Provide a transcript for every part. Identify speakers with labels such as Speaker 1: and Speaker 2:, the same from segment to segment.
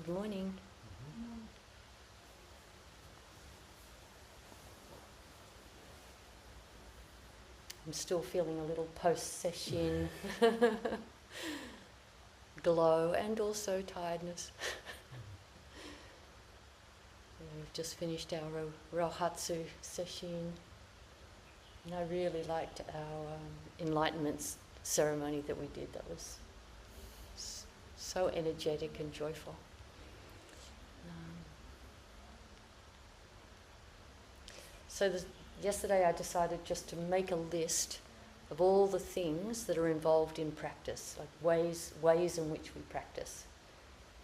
Speaker 1: Good morning. I'm still feeling a little post-session glow and also tiredness. We've just finished our Rohatsu session, and I really liked our enlightenment ceremony that we did. That was so energetic and joyful. Yesterday I decided just to make a list of all the things that are involved in practice, like ways in which we practice.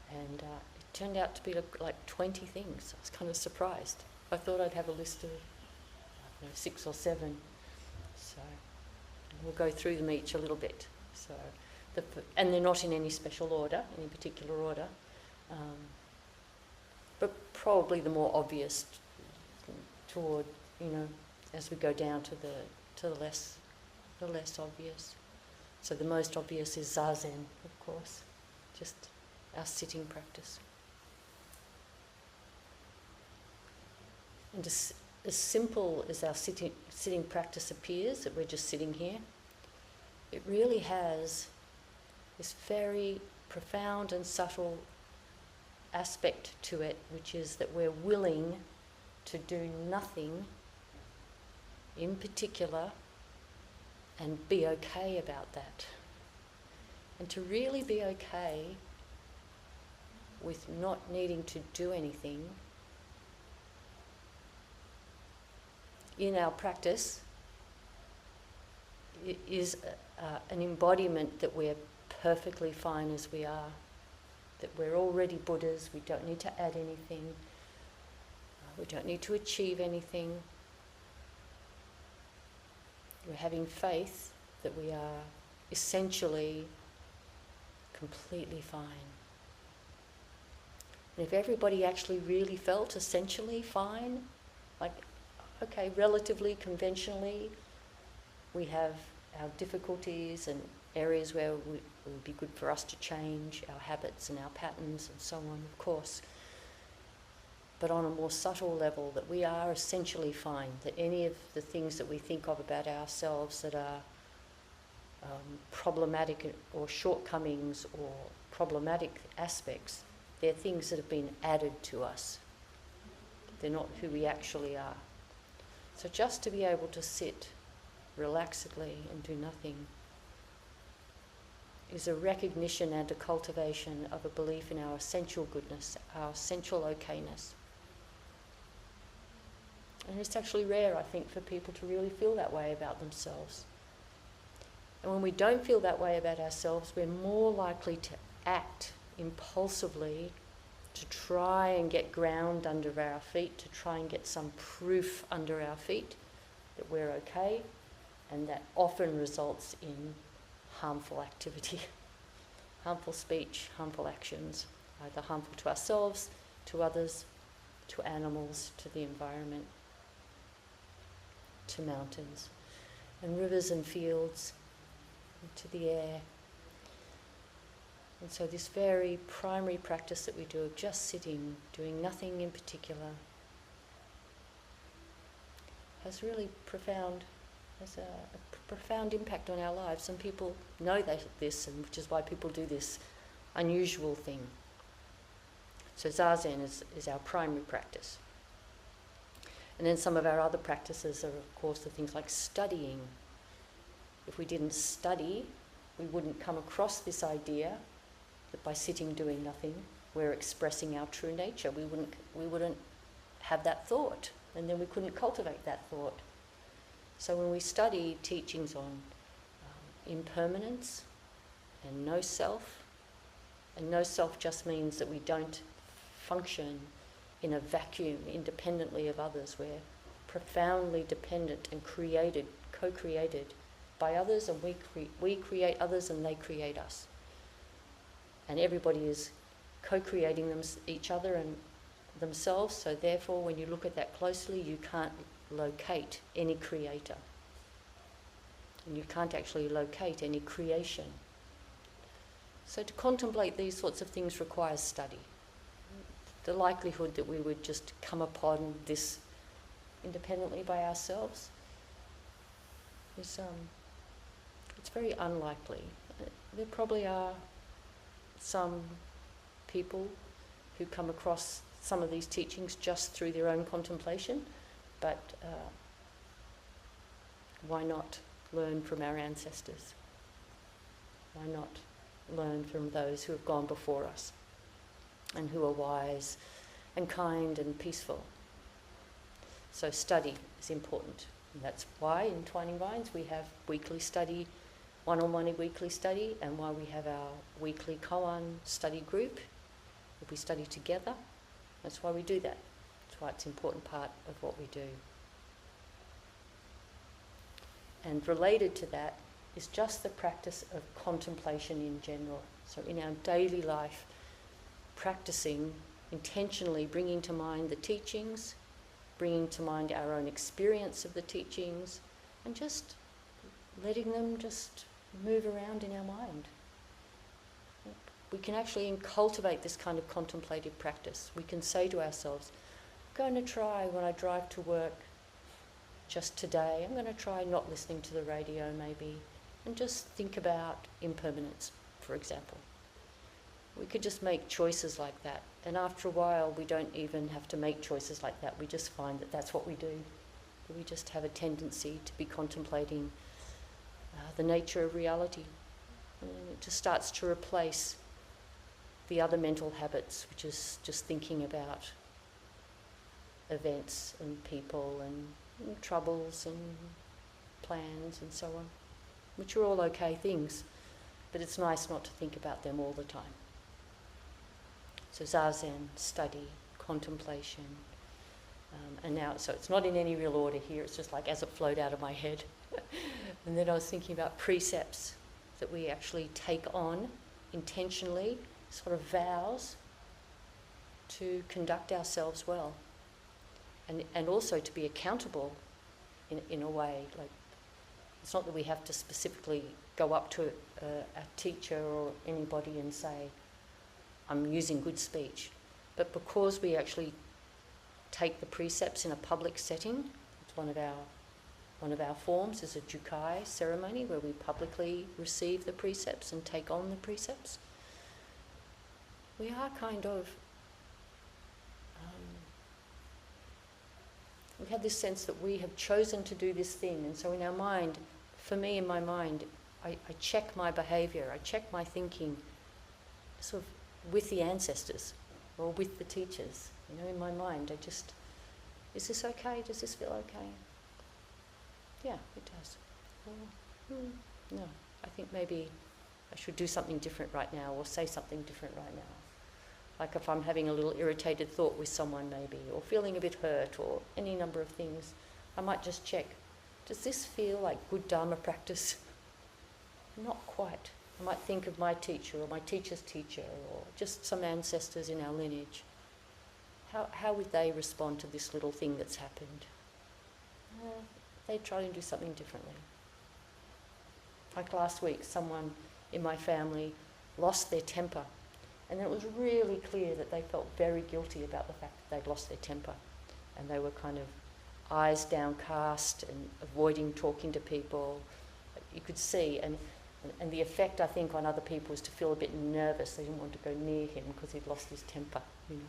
Speaker 1: And it turned out to be like 20 things. I was kind of surprised. I thought I'd have a list of 6 or 7. So we'll go through them each a little bit. So, and they're not in any special order, any particular order, but probably the more obvious toward, as we go down to the less obvious. So the most obvious is Zazen, of course, just our sitting practice. And as simple as our sitting practice appears, that we're just sitting here, it really has this very profound and subtle aspect to it, which is that we're willing to do nothing in particular and be okay about that. And to really be okay with not needing to do anything in our practice is an embodiment that we're perfectly fine as we are, that we're already Buddhas, we don't need to add anything, we don't need to achieve anything. We're having faith that we are essentially completely fine. And if everybody actually really felt essentially fine, like, okay, relatively, conventionally, we have our difficulties and areas where it would be good for us to change our habits and our patterns and so on, of course. But on a more subtle level, that we are essentially fine, that any of the things that we think of about ourselves that are problematic or shortcomings or problematic aspects, they're things that have been added to us. They're not who we actually are. So just to be able to sit relaxedly and do nothing is a recognition and a cultivation of a belief in our essential goodness, our essential okayness. And it's actually rare, I think, for people to really feel that way about themselves. And when we don't feel that way about ourselves, we're more likely to act impulsively to try and get ground under our feet, to try and get some proof under our feet that we're okay, and that often results in harmful activity, harmful speech, harmful actions, either harmful to ourselves, to others, to animals, to the environment, to mountains, and rivers and fields, and to the air. And so this very primary practice that we do of just sitting, doing nothing in particular, has really profound impact on our lives. Some people know this, and which is why people do this unusual thing. So Zazen is our primary practice. And then some of our other practices are, of course, the things like studying. If we didn't study, we wouldn't come across this idea that by sitting doing nothing, we're expressing our true nature. We wouldn't have that thought, and then we couldn't cultivate that thought. So when we study teachings on impermanence and no self just means that we don't function in a vacuum independently of others. We're profoundly dependent and co-created by others, and we create others and they create us. And everybody is co-creating each other and themselves, so therefore when you look at that closely, you can't locate any creator. And you can't actually locate any creation. So to contemplate these sorts of things requires study. the likelihood that we would just come upon this independently by ourselves is it's very unlikely. There probably are some people who come across some of these teachings just through their own contemplation, but why not learn from our ancestors? Why not learn from those who have gone before us and who are wise and kind and peaceful? So study is important. And that's why in Twining Vines we have weekly study, one-on-one weekly study, and why we have our weekly koan study group, where we study together. That's why we do that. That's why it's an important part of what we do. And related to that is just the practice of contemplation in general. So in our daily life, practicing, intentionally bringing to mind the teachings, bringing to mind our own experience of the teachings, and just letting them just move around in our mind. We can actually cultivate this kind of contemplative practice. We can say to ourselves, I'm going to try when I drive to work just today, I'm going to try not listening to the radio maybe, and just think about impermanence, for example. We could just make choices like that. And after a while, we don't even have to make choices like that. We just find that that's what we do. We just have a tendency to be contemplating the nature of reality. And it just starts to replace the other mental habits, which is just thinking about events and people and troubles and plans and so on, which are all okay things, but it's nice not to think about them all the time. So zazen, study, contemplation, and now, so it's not in any real order here, it's just like as it flowed out of my head. And then I was thinking about precepts that we actually take on intentionally, sort of vows to conduct ourselves well, and also to be accountable in a way. Like, it's not that we have to specifically go up to a teacher or anybody and say, I'm using good speech. But because we actually take the precepts in a public setting, it's one of our forms is a jukai ceremony where we publicly receive the precepts and take on the precepts. We are kind of, we have this sense that we have chosen to do this thing, and so in our mind, for me in my mind, I check my behaviour, I check my thinking, sort of with the ancestors or with the teachers. You know, in my mind, I just, is this okay? Does this feel okay? Yeah, it does. No, I think maybe I should do something different right now, or say something different right now. Like if I'm having a little irritated thought with someone maybe, or feeling a bit hurt, or any number of things, I might just check, does this feel like good Dharma practice? Not quite. I might think of my teacher or my teacher's teacher or just some ancestors in our lineage. How would they respond to this little thing that's happened? They'd try and do something differently. Like last week, someone in my family lost their temper, and it was really clear that they felt very guilty about the fact that they'd lost their temper, and they were kind of eyes downcast and avoiding talking to people. You could see, and the effect, I think, on other people was to feel a bit nervous. They didn't want to go near him because he'd lost his temper, you know.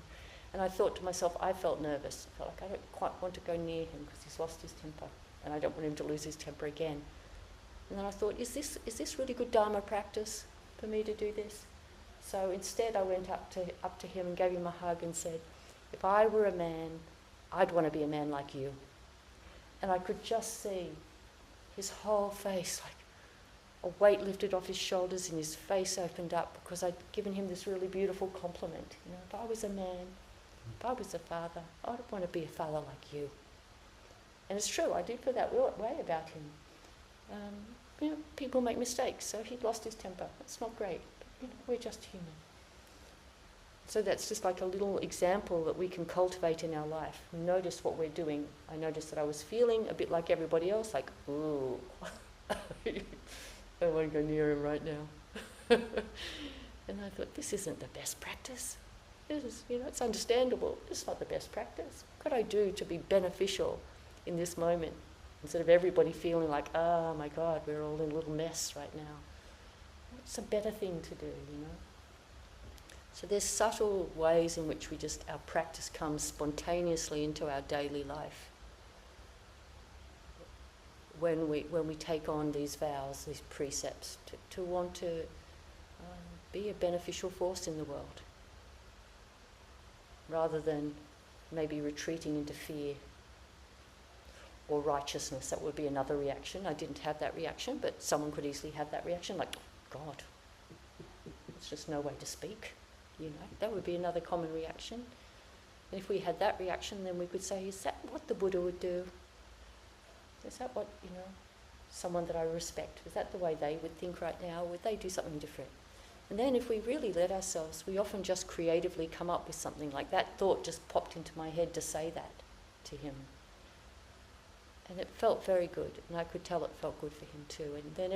Speaker 1: And I thought to myself, I felt nervous. I felt like I don't quite want to go near him because he's lost his temper, and I don't want him to lose his temper again. And then I thought, is this really good Dharma practice for me to do this? So instead I went up to him and gave him a hug and said, if I were a man, I'd want to be a man like you. And I could just see his whole face, like a weight lifted off his shoulders and his face opened up because I'd given him this really beautiful compliment. You know, if I was a man, if I was a father, I'd want to be a father like you. And it's true, I did feel that way about him. You know, people make mistakes, so he'd lost his temper. It's not great, but you know, we're just human. So that's just like a little example that we can cultivate in our life. We notice what we're doing. I noticed that I was feeling a bit like everybody else, like, ooh, I don't want to go near him right now. And I thought, this isn't the best practice. this is, it's understandable. It's not the best practice. What could I do to be beneficial in this moment? Instead of everybody feeling like, oh my God, we're all in a little mess right now. What's a better thing to do, So there's subtle ways in which our practice comes spontaneously into our daily life. When we take on these vows, these precepts, to want to be a beneficial force in the world, rather than maybe retreating into fear or righteousness. That would be another reaction. I didn't have that reaction, but someone could easily have that reaction, like, God, there's just no way to speak. That would be another common reaction. And if we had that reaction, then we could say, is that what the Buddha would do? Is that what, someone that I respect, is that the way they would think right now? Would they do something different? And then if we really let ourselves, we often just creatively come up with something like that thought just popped into my head to say that to him. And it felt very good, and I could tell it felt good for him too. And then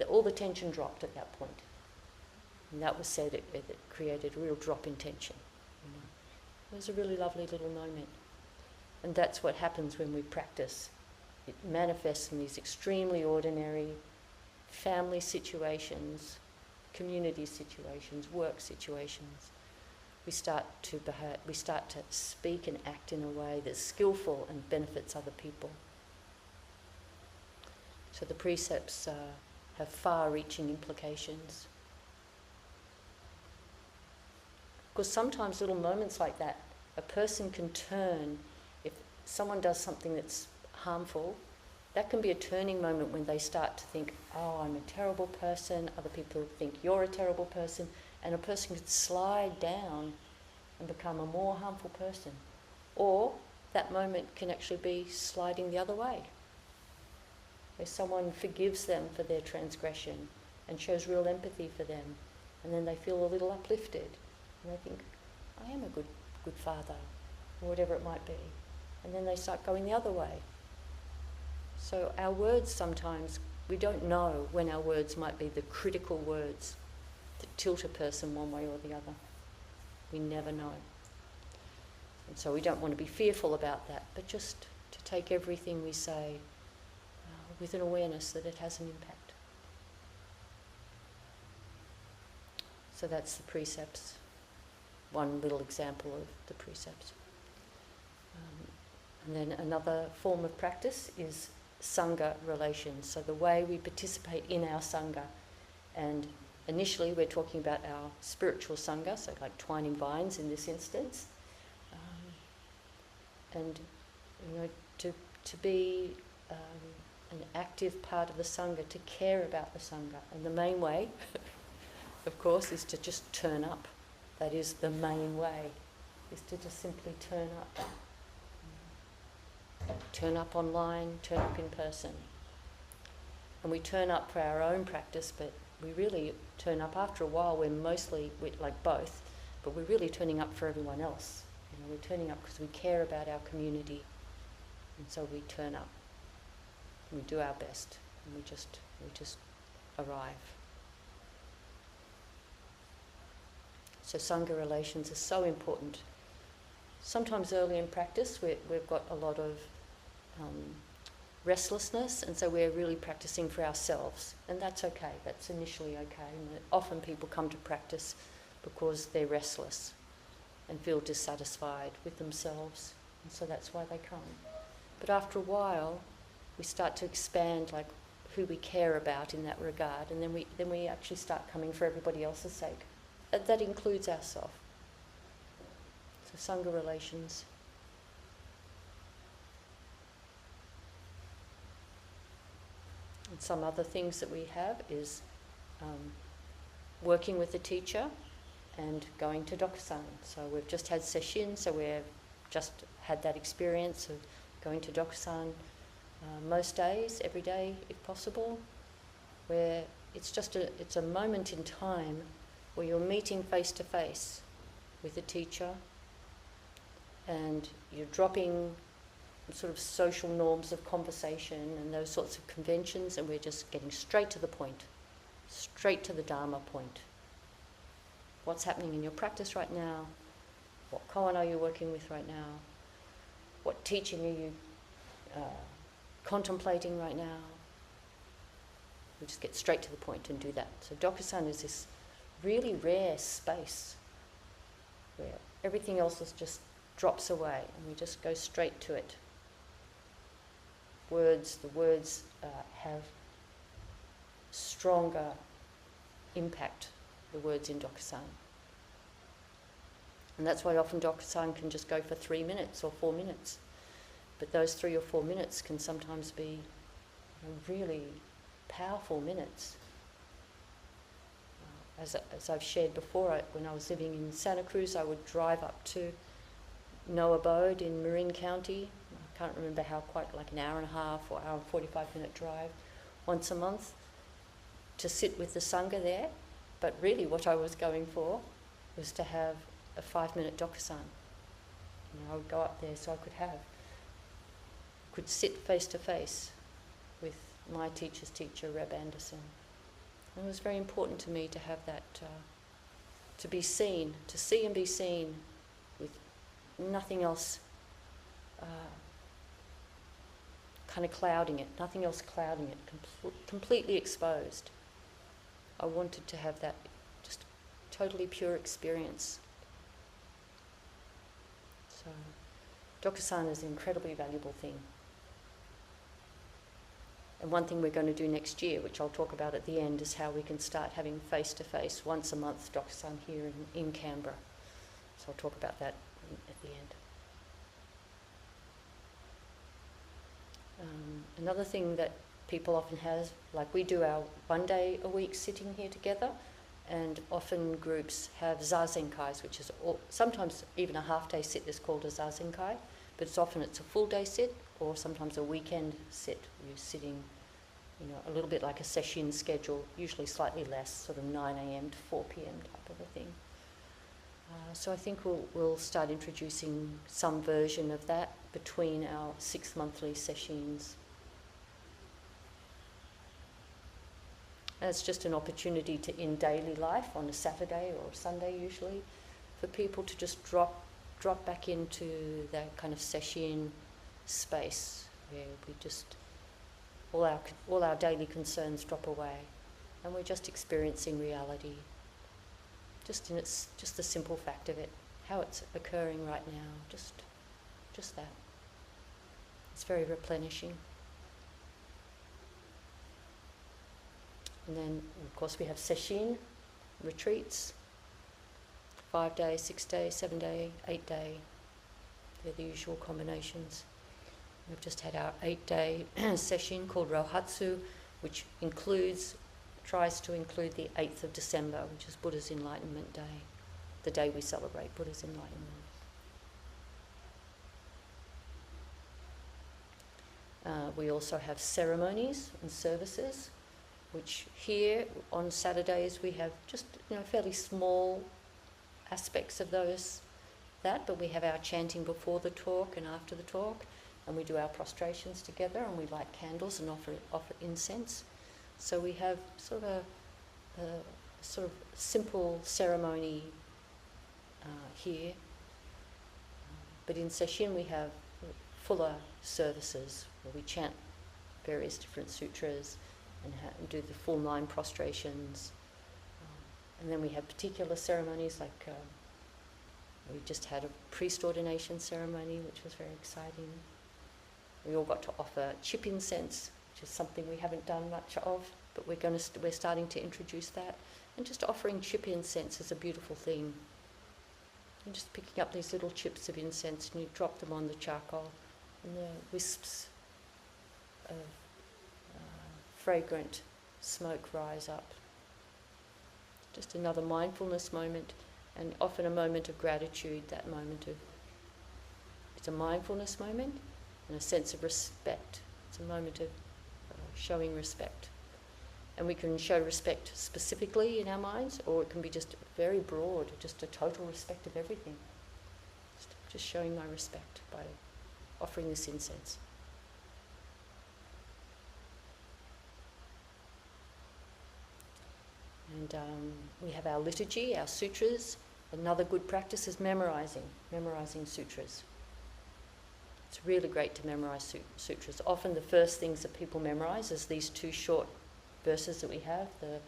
Speaker 1: all the tension dropped at that point. And that was said, it created a real drop in tension. It was a really lovely little moment. And that's what happens when we practice. It manifests in these extremely ordinary family situations, community situations, work situations. We start to speak and act in a way that's skillful and benefits other people. So the precepts have far-reaching implications. Because sometimes little moments like that, a person can turn. If someone does something that's harmful, that can be a turning moment when they start to think, oh, I'm a terrible person, other people think you're a terrible person, and a person could slide down and become a more harmful person. Or that moment can actually be sliding the other way, where someone forgives them for their transgression and shows real empathy for them, and then they feel a little uplifted, and they think, I am a good father, or whatever it might be. And then they start going the other way. So our words sometimes, we don't know when our words might be the critical words that tilt a person one way or the other. We never know. And so we don't want to be fearful about that, but just to take everything we say with an awareness that it has an impact. So that's the precepts. One little example of the precepts. And then another form of practice is Sangha relations, so the way we participate in our Sangha. And initially we're talking about our spiritual Sangha, so like twining vines in this instance. And to be an active part of the Sangha, to care about the Sangha. And the main way, of course, is to just turn up. That is the main way, is to just simply turn up. Turn up online, turn up in person. And we turn up for our own practice, but we really turn up after a while. We're like both, but we're really turning up for everyone else. We're turning up because we care about our community, and so we turn up. We do our best, and we just arrive. So Sangha relations are so important. Sometimes early in practice we've got a lot of restlessness, and so we're really practicing for ourselves, and that's okay. That's initially okay. And often people come to practice because they're restless and feel dissatisfied with themselves, and so that's why they come. But after a while, we start to expand like who we care about in that regard, and then we actually start coming for everybody else's sake. That includes ourselves. So Sangha relations. And some other things that we have is working with the teacher and going to Dokusan. So we've just had session, so we've just had that experience of going to Dokusan most days, every day if possible, where it's a moment in time where you're meeting face to face with the teacher, and you're dropping sort of social norms of conversation and those sorts of conventions, and we're just getting straight to the point, straight to the Dharma point. What's happening in your practice right now? What koan are you working with right now? What teaching are you contemplating right now? We just get straight to the point and do that. So Dokusan is this really rare space where everything else just drops away and we just go straight to it. The words have stronger impact, the words in Dokusan. And that's why often Dokusan can just go for 3 minutes or 4 minutes. But those 3 or 4 minutes can sometimes be really powerful minutes. As I've shared before, when I was living in Santa Cruz, I would drive up to No Abode in Marin County. I can't remember how, quite like an hour and a half or hour and 45-minute drive once a month to sit with the Sangha there. But really what I was going for was to have a 5-minute Dokusan. I would go up there so I could sit face to face with my teacher's teacher, Reb Anderson. And it was very important to me to have that, to be seen, to see and be seen with nothing else kind of clouding it, nothing else clouding it, completely exposed. I wanted to have that just totally pure experience. So Dokusan is an incredibly valuable thing. And one thing we're going to do next year, which I'll talk about at the end, is how we can start having face-to-face, once a month Dokusan here in Canberra. So I'll talk about that at the end. Another thing that people often have, like we do our 1 day a week sitting here together, and often groups have zazenkais, which is sometimes even a half-day sit is called a zazenkai, but it's a full day sit, or sometimes a weekend sit. You're sitting, a little bit like a session schedule, usually slightly less, sort of 9 a.m. to 4 p.m. type of a thing. So I think we'll start introducing some version of that between our 6 monthly sessions. And it's just an opportunity to, in daily life, on a Saturday or a Sunday usually, for people to just drop back into that kind of session space where we just, all our daily concerns drop away and we're just experiencing reality. Just the simple fact of it, how it's occurring right now, just that. It's very replenishing. And then, of course, we have session retreats, 5 day, 6 day, 7 day, 8 day. They're the usual combinations. We've just had our 8-day session called Rohatsu, which tries to include the 8th of December, which is Buddha's Enlightenment Day, the day we celebrate Buddha's Enlightenment. We also have ceremonies and services, which here on Saturdays we have just fairly small aspects of that, but we have our chanting before the talk and after the talk, and we do our prostrations together, and we light candles and offer incense. So we have sort of a simple ceremony here, but in session we have fuller services where we chant various different sutras and do the full 9 prostrations. And then we have particular ceremonies like we just had a priest ordination ceremony, which was very exciting. We all got to offer chip incense, which is something we haven't done much of, but we're starting to introduce that. And just offering chip incense is a beautiful thing. You're just picking up these little chips of incense and you drop them on the charcoal, and the wisps of fragrant smoke rise up. Just another mindfulness moment, and often a moment of gratitude. It's a mindfulness moment and a sense of respect. It's a moment of showing respect. And we can show respect specifically in our minds, or it can be just very broad, just a total respect of everything. Just showing my respect by offering this incense. And we have our liturgy, our sutras, Another good practice is memorizing sutras. It's really great to memorize sutras. Often the first things that people memorize is these two short verses that we have, the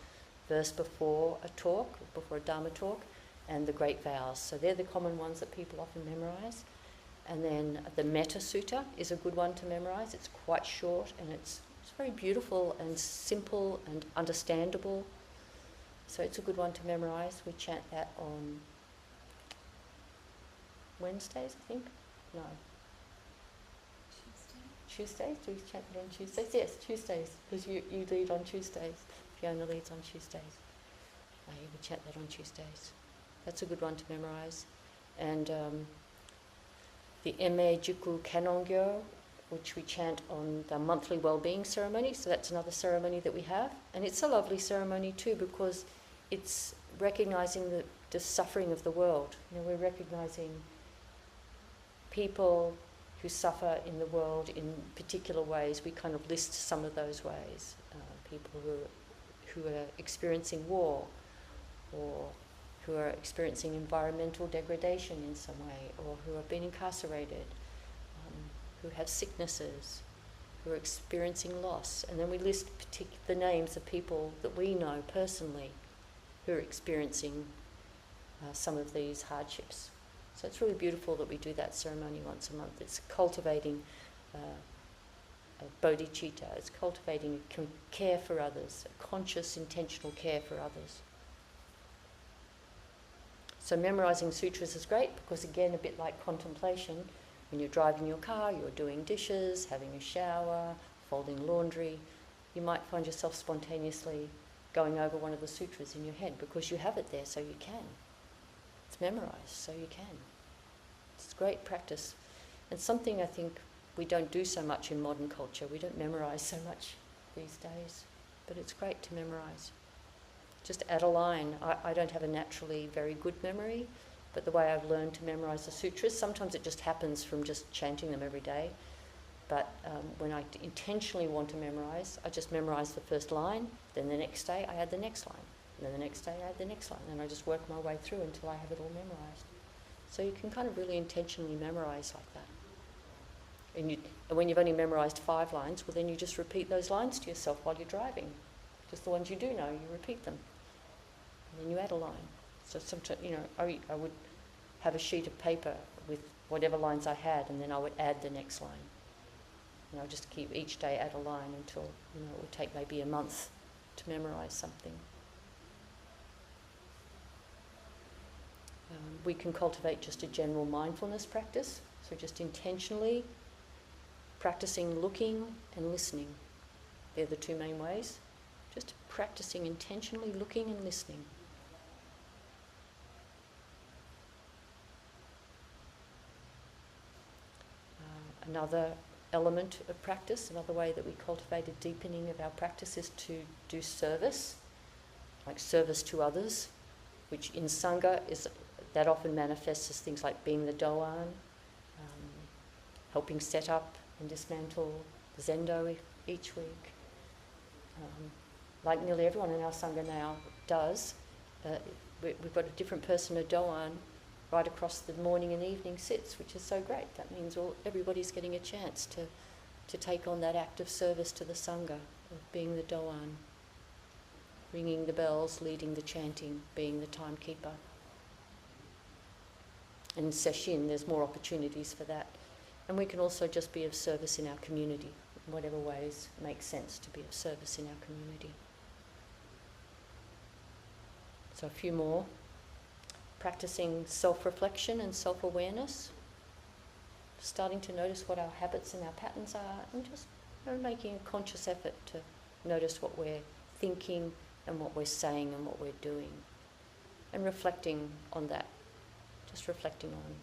Speaker 1: verse before a talk, before a Dharma talk, and the great vows. So they're the common ones that people often memorize. And then the Metta Sutta is a good one to memorize. It's quite short and it's very beautiful and simple and understandable. So it's a good one to memorize. We chant that on Wednesdays, I think? No. Tuesdays? Do we chant it on Tuesdays? Yes, Tuesdays, because you lead on Tuesdays. Fiona leads on Tuesdays. We chant that on Tuesdays. That's a good one to memorise. And the Eme Juku Kanongyo, which we chant on the monthly well-being ceremony, so that's another ceremony that we have. And it's a lovely ceremony too, because it's recognising the suffering of the world. You know, we're recognising people who suffer in the world in particular ways. We kind of list some of those ways. People who are experiencing war, or who are experiencing environmental degradation in some way, or who have been incarcerated, who have sicknesses, who are experiencing loss. And then we list the names of people that we know personally who are experiencing some of these hardships. So it's really beautiful that we do that ceremony once a month. It's cultivating a bodhicitta, it's cultivating a care for others, a conscious, intentional care for others. So memorising sutras is great because, again, a bit like contemplation, when you're driving your car, you're doing dishes, having a shower, folding laundry, you might find yourself spontaneously going over one of the sutras in your head because you have it there, so you can. It's memorised, so you can. It's great practice. And something I think we don't do so much in modern culture. We don't memorise so much these days, but it's great to memorise. Just add a line. I don't have a naturally very good memory, but the way I've learned to memorise the sutras, sometimes it just happens from just chanting them every day. But when I intentionally want to memorise, I just memorise the first line, then the next day I add the next line, and then the next day I add the next line, and I just work my way through until I have it all memorised. So you can kind of really intentionally memorise like that. And when you've only memorised 5 lines, well then you just repeat those lines to yourself while you're driving. Just the ones you do know, you repeat them. And then you add a line. So sometimes, I would have a sheet of paper with whatever lines I had, and then I would add the next line. And I'll just keep each day add a line until, it would take maybe a month to memorise something. We can cultivate just a general mindfulness practice, so just intentionally practicing looking and listening. They're the 2 main ways. Just practicing intentionally looking and listening. Another element of practice, another way that we cultivate a deepening of our practice is to do service, like service to others, which in Sangha that often manifests as things like being the Doan, helping set up and dismantle the Zendo each week. Like nearly everyone in our Sangha now does, we've got a different person, a Doan, right across the morning and evening sits, which is so great. That means everybody's getting a chance to take on that act of service to the Sangha, of being the Doan, ringing the bells, leading the chanting, being the timekeeper. And in Sesshin, there's more opportunities for that. And we can also just be of service in our community, in whatever ways make sense to be of service in our community. So a few more. Practicing self-reflection and self-awareness. Starting to notice what our habits and our patterns are, and just making a conscious effort to notice what we're thinking and what we're saying and what we're doing. And reflecting on that. Just reflecting on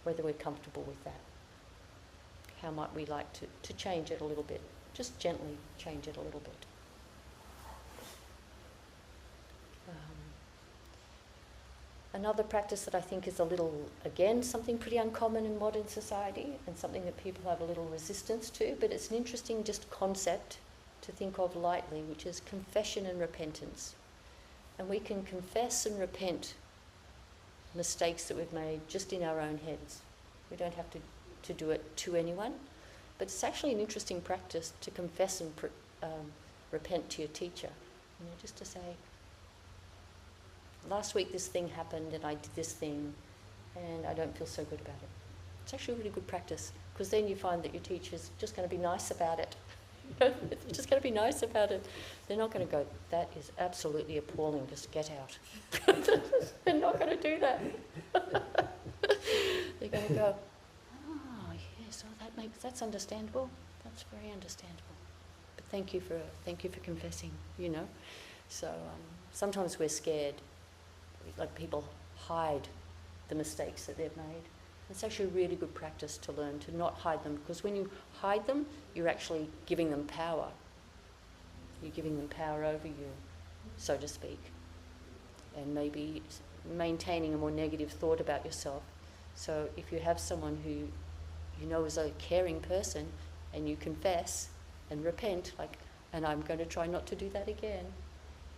Speaker 1: whether we're comfortable with that. How might we like to change it a little bit? Just gently change it a little bit. Another practice that I think is a little, again, something pretty uncommon in modern society and something that people have a little resistance to, but it's an interesting just concept to think of lightly, which is confession and repentance. And we can confess and repent mistakes that we've made just in our own heads. We don't have to do it to anyone. But it's actually an interesting practice to confess and repent to your teacher. Just to say, last week this thing happened and I did this thing and I don't feel so good about it. It's actually a really good practice, because then you find that your teacher's just going to be nice about it. They're just going to be nice about it. They're not going to go, that is absolutely appalling, just get out. They're not going to do that. They're going to go, oh yes, that's understandable. That's very understandable. But thank you for confessing. So sometimes we're scared, like people hide the mistakes that they've made. It's actually a really good practice to learn to not hide them, because when you hide them, you're actually giving them power. You're giving them power over you, so to speak, and maybe maintaining a more negative thought about yourself. So if you have someone who you know is a caring person and you confess and repent, and I'm going to try not to do that again,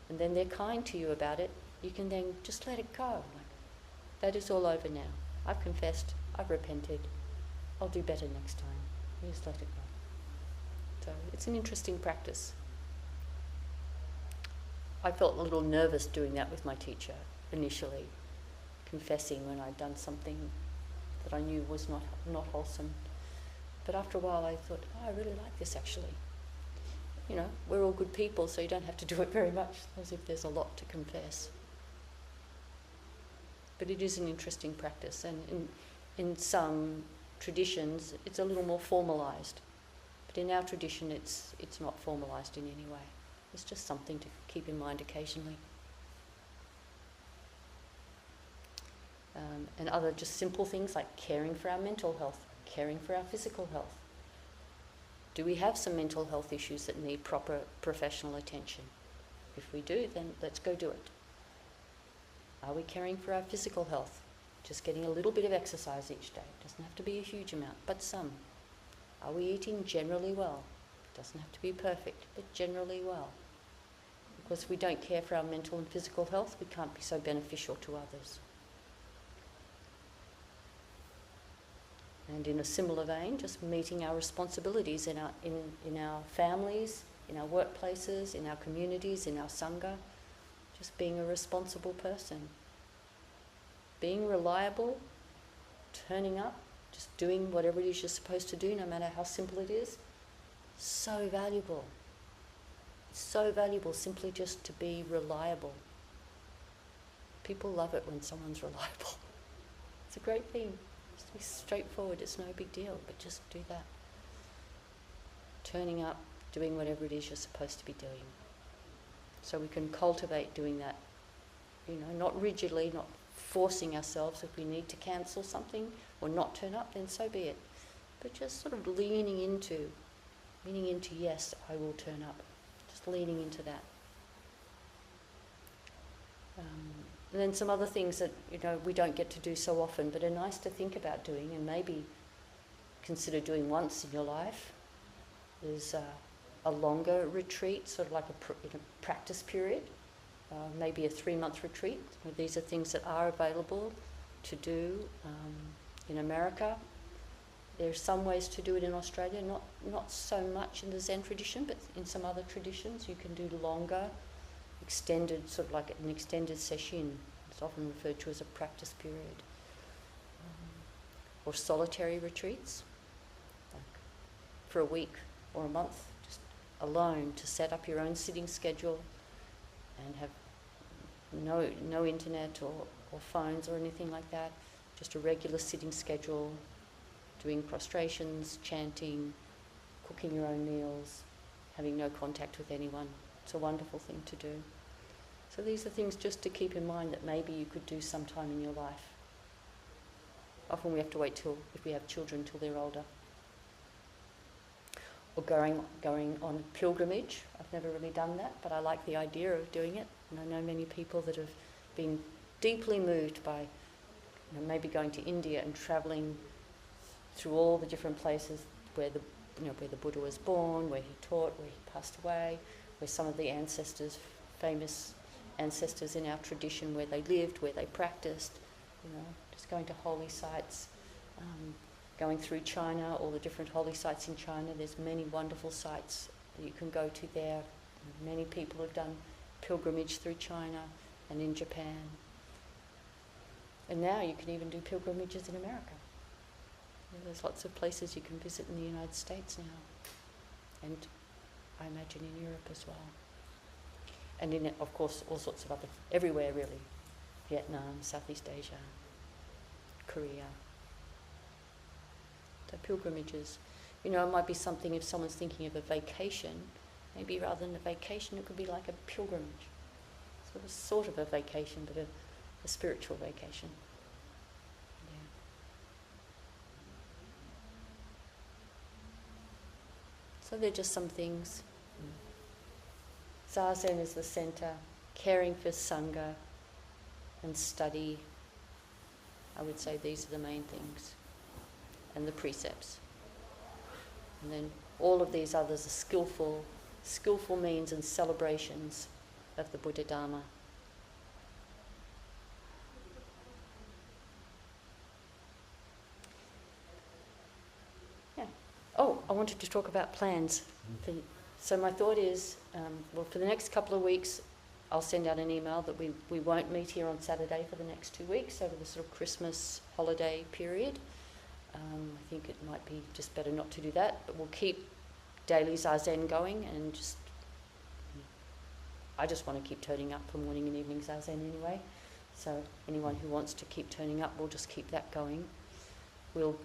Speaker 1: and then they're kind to you about it, you can then just let it go. That is all over now. I've confessed, I've repented, I'll do better next time. You just let it go. So it's an interesting practice. I felt a little nervous doing that with my teacher initially, confessing when I'd done something that I knew was not wholesome. But after a while I thought, I really like this actually. We're all good people, so you don't have to do it very much, as if there's a lot to confess. But it is an interesting practice, and in some traditions it's a little more formalised. But in our tradition it's not formalised in any way. It's just something to keep in mind occasionally. And other just simple things like caring for our mental health, caring for our physical health. Do we have some mental health issues that need proper professional attention? If we do, then let's go do it. Are we caring for our physical health? Just getting a little bit of exercise each day. Doesn't have to be a huge amount, but some. Are we eating generally well? Doesn't have to be perfect, but generally well. Because if we don't care for our mental and physical health, we can't be so beneficial to others. And in a similar vein, just meeting our responsibilities in our families, in our workplaces, in our communities, in our sangha. Just being a responsible person. Being reliable, turning up, just doing whatever it is you're supposed to do, no matter how simple it is. So valuable. It's so valuable simply just to be reliable. People love it when someone's reliable. It's a great thing. Just be straightforward, it's no big deal, but just do that. Turning up, doing whatever it is you're supposed to be doing. So we can cultivate doing that, not rigidly, not forcing ourselves. If we need to cancel something or not turn up, then so be it. But just sort of leaning into, yes, I will turn up. Just leaning into that. And then some other things that, we don't get to do so often, but are nice to think about doing and maybe consider doing once in your life, is a longer retreat, sort of like a practice period, maybe a 3-month retreat. These are things that are available to do in America. There are some ways to do it in Australia, not so much in the Zen tradition, but in some other traditions you can do longer, extended, sort of like an extended session. It's often referred to as a practice period. Or solitary retreats, like for a week or a month, just alone, to set up your own sitting schedule and have no internet or phones or anything like that, just a regular sitting schedule, doing prostrations, chanting, cooking your own meals, having no contact with anyone. It's a wonderful thing to do. So these are things just to keep in mind that maybe you could do sometime in your life. Often we have to wait if we have children, till they're older. Or going on pilgrimage. I've never really done that, but I like the idea of doing it. And I know many people that have been deeply moved by maybe going to India and travelling through all the different places where the Buddha was born, where he taught, where he passed away, where some of the ancestors, famous ancestors in our tradition, where they lived, where they practiced, just going to holy sites, going through China, all the different holy sites in China. There's many wonderful sites that you can go to there. Many people have done pilgrimage through China and in Japan. And now you can even do pilgrimages in America. There's lots of places you can visit in the United States now, and I imagine in Europe as well. And in, of course, all sorts of other, everywhere really. Vietnam, Southeast Asia, Korea. So pilgrimages. It might be something if someone's thinking of a vacation, maybe rather than a vacation, it could be like a pilgrimage. Sort of a vacation, but a spiritual vacation. Yeah. So they're just some things. Zazen is the centre, caring for Sangha and study. I would say these are the main things. And the precepts. And then all of these others are skillful means and celebrations of the Buddha Dharma. Yeah. Oh, I wanted to talk about plans. So my thought is, for the next couple of weeks, I'll send out an email that we won't meet here on Saturday for the next 2 weeks over the sort of Christmas holiday period. I think it might be just better not to do that, but we'll keep daily Zazen going, and I just want to keep turning up for morning and evening Zazen anyway. So anyone who wants to keep turning up, we'll just keep that going. We'll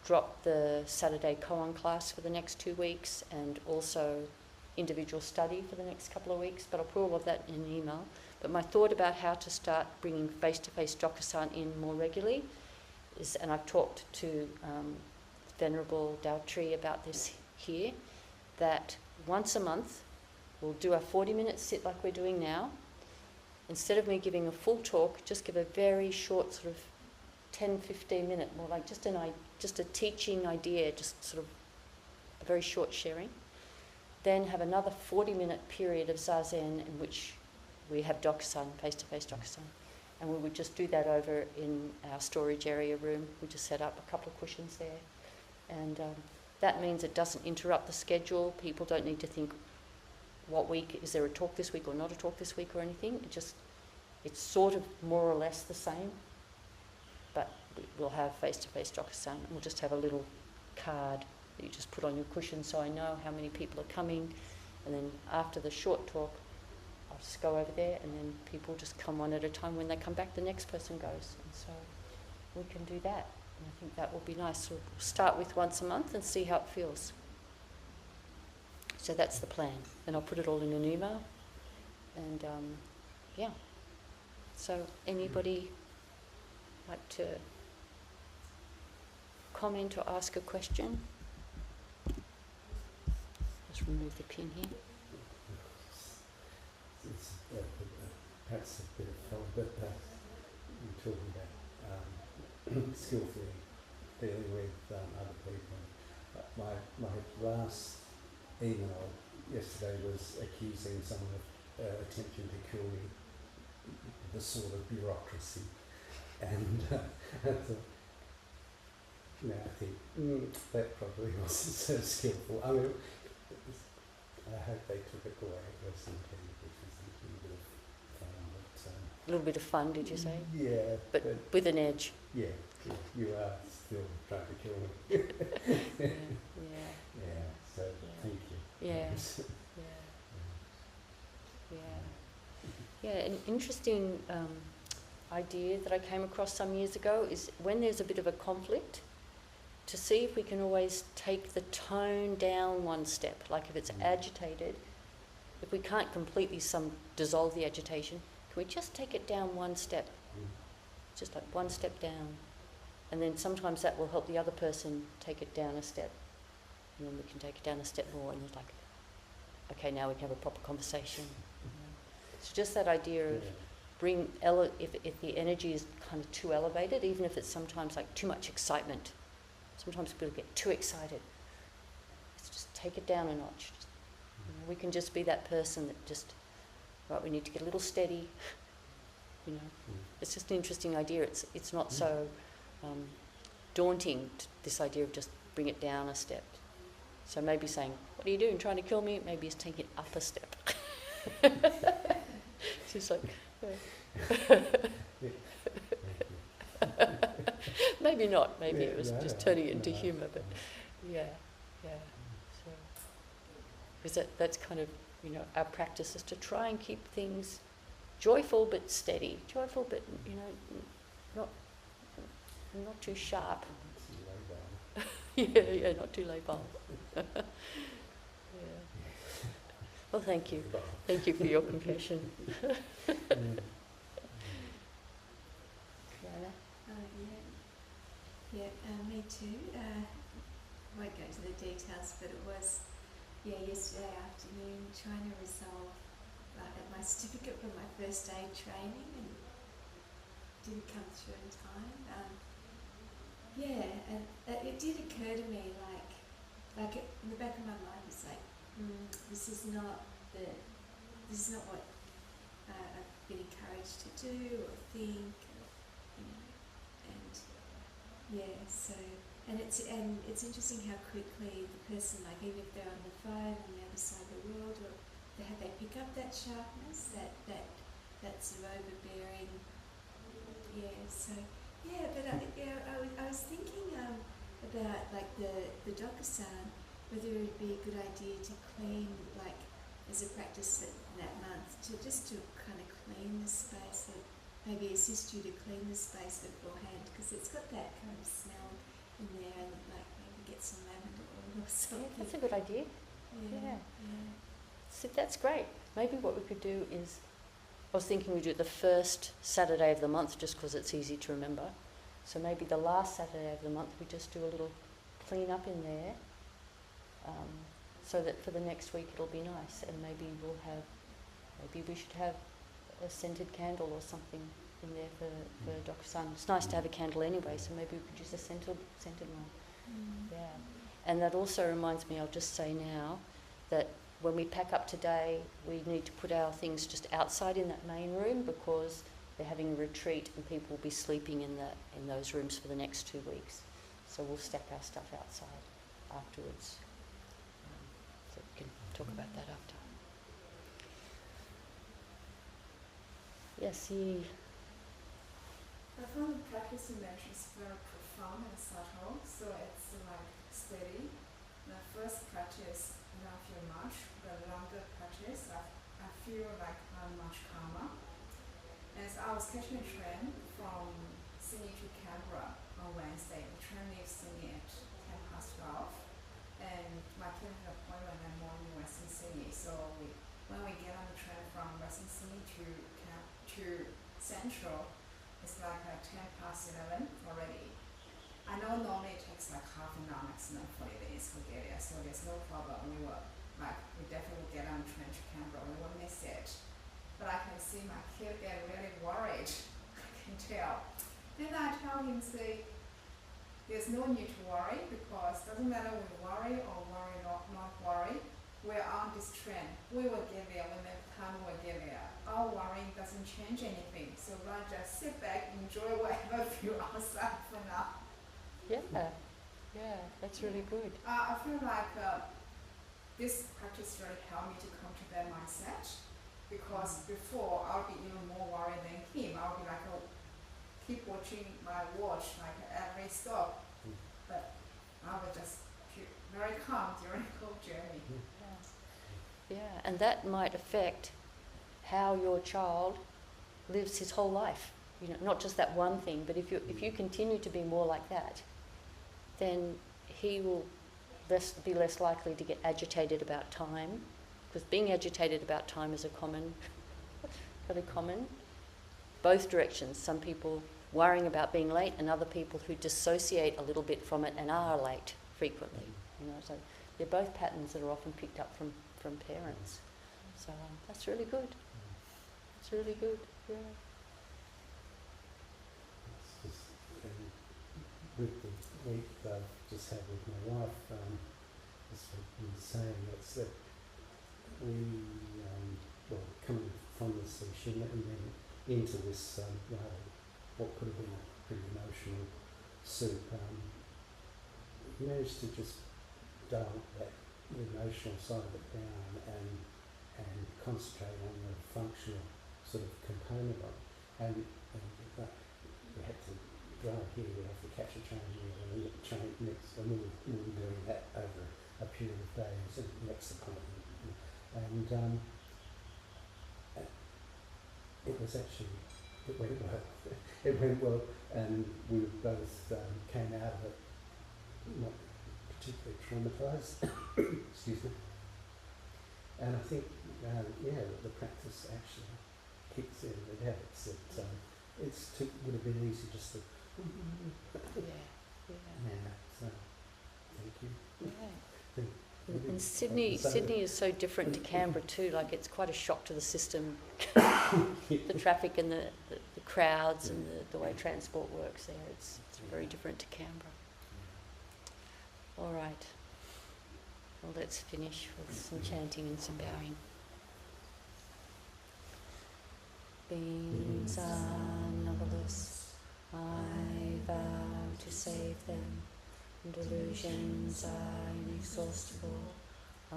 Speaker 1: drop the Saturday koan class for the next 2 weeks, and also individual study for the next couple of weeks, but I'll put all of that in an email. But my thought about how to start bringing face-to-face Dokusan in more regularly is, and I've talked to Venerable Dautri about this here, that once a month we'll do a 40-minute sit like we're doing now. Instead of me giving a full talk, just give a very short sort of 10-15 minute, more like just a teaching idea, just sort of a very short sharing. Then have another 40-minute period of Zazen in which we have Dokusan, face-to-face Dokusan. And we would just do that over in our storage area room. We just set up a couple of cushions there. And that means it doesn't interrupt the schedule. People don't need to think, what week, is there a talk this week or not a talk this week or anything. It's sort of more or less the same. But we'll have face-to-face Dokusan, and we'll just have a little card that you just put on your cushion so I know how many people are coming. And then after the short talk, I'll just go over there, and then people just come one at a time. When they come back, the next person goes. And so we can do that. And I think that will be nice. So we'll start with once a month and see how it feels. So that's the plan. And I'll put it all in an email. And yeah. So anybody like to comment or ask a question? Just remove the pin here.
Speaker 2: It's perhaps a bit of fun, but you're talking about skillfully dealing with other people. My last email yesterday was accusing someone of attempting to kill me, the sort of bureaucracy, and I thought, I think that probably wasn't so skillful. I mean, I hope they took it the way it was intended, which was a little bit of fun. But,
Speaker 1: A little bit of fun, did you say?
Speaker 2: Yeah.
Speaker 1: But with an edge.
Speaker 2: Yeah, you are still trying to kill me.
Speaker 1: Yeah.
Speaker 2: So thank you.
Speaker 1: Yeah. Yeah, an interesting idea that I came across some years ago is when there's a bit of a conflict, to see if we can always take the tone down one step. Like if it's agitated, if we can't completely dissolve the agitation, can we just take it down one step? Just like one step down. And then sometimes that will help the other person take it down a step. And then we can take it down a step more, and it's like, okay, now we can have a proper conversation. So just that idea of if the energy is kind of too elevated, even if it's sometimes like too much excitement. Sometimes people get too excited. Let's just take it down a notch. We can just be that person that just, right, we need to get a little steady. you know. It's just an interesting idea. It's not so daunting, this idea of just bring it down a step. So maybe saying, what are you doing, trying to kill me? Maybe it's taking it up a step. It's just like, maybe not. Maybe it was just turning it into humour, but yeah. So, because that's kind of, you know, our practice is to try and keep things joyful but steady, joyful but, you know, not too sharp. yeah, not too labile. Yeah. Well, thank you. Thank you for your compassion.
Speaker 3: Me too. Won't go into the details, but it was, yesterday afternoon trying to resolve my certificate for my first aid training, and didn't come through in time. And it did occur to me, like in the back of my mind, it's like, this is not what I've been encouraged to do or think, you know, and so it's interesting how quickly the person, like even if they're on the phone on the other side of the world, or they pick up that sharpness, that sort of overbearing. I was thinking about like the Dokusan, whether it would be a good idea to clean, like as a practice that month, to kind of clean the space, that maybe assist you to clean the space beforehand, because it's got that kind of smell in there, and like maybe get some lavender oil or something.
Speaker 1: Yeah, that's a good idea. Yeah. So that's great. Maybe what we could do is, I was thinking we do it the first Saturday of the month just because it's easy to remember. So maybe the last Saturday of the month we just do a little clean up in there, so that for the next week it'll be nice, and maybe we should have a scented candle or something in there for Dr. It's nice to have a candle anyway, so maybe we could use a scented one. Yeah. And that also reminds me, I'll just say now, that when we pack up today, we need to put our things just outside in that main room, because they're having a retreat and people will be sleeping in those rooms for the next 2 weeks. So we'll stack our stuff outside afterwards. So we can talk about that after. Yes,
Speaker 4: I found the practice you mentioned is very profound and subtle, so it's like steady. The first practice, I don't feel much. The longer practice, I feel like I'm much calmer. And so I was catching a train from Sydney to Canberra on Wednesday. The train leaves Sydney at 12:10, and my kid had an appointment that morning in Western Sydney. So when we get on the train from Western Sydney to Central, it's like 11:10 already. I know normally it takes like half an hour maximum 40 minutes to get there, so there's no problem. We definitely will get on the train to Canberra. We won't miss it. But I can see my kid get really worried. I can tell. Then I tell him, say, there's no need to worry, because it doesn't matter we worry or not worry. We're on this train. We will get there when the time we'll get there. Our worrying doesn't change anything. So I just sit back, enjoy whatever feel outside for now.
Speaker 1: Yeah, that's really good.
Speaker 4: I feel like this practice really helped me to come to that mindset, because before I'll be even more worried than him. I'll be like, keep watching my watch like every stop, but I will just keep very calm during the whole journey.
Speaker 1: Yeah, and that might affect how your child lives his whole life. You know, not just that one thing, but if you continue to be more like that, then he will be less likely to get agitated about time, because being agitated about time is very common, both directions. Some people worrying about being late, and other people who dissociate a little bit from it and are late frequently. You know, so they're both patterns that are often picked up from parents. So that's really good. It's really good. Yeah.
Speaker 2: It's just, with the week I've just had with my wife, as we've been saying, it's that we, coming from the session, and then into this rather what could have been a pretty emotional soup, he managed to just dial that the emotional side of it down and concentrate on the functional sort of component of it. And we had to drive here, we have to catch a train here, and we train next, and we were doing that over a period of days, and next appointment. And it was actually, it went well. It went well, and we both came out of it not particularly traumatised. Excuse me. And I think, the practice actually kicks in with habits that would have been easy just to. So thank you.
Speaker 1: And Sydney is so different to Canberra too. Like, it's quite a shock to the system, the traffic and the crowds and the way transport works there. It's very different to Canberra. All right. Well, let's finish with some chanting and some bowing. Beings are numberless. I vow to save them. Delusions are inexhaustible. I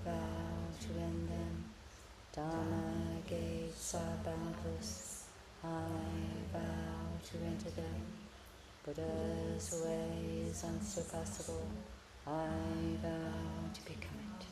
Speaker 1: vow to end them. Dharma gates are boundless. I vow to enter them. Buddha's way is unsurpassable. I vow to become it.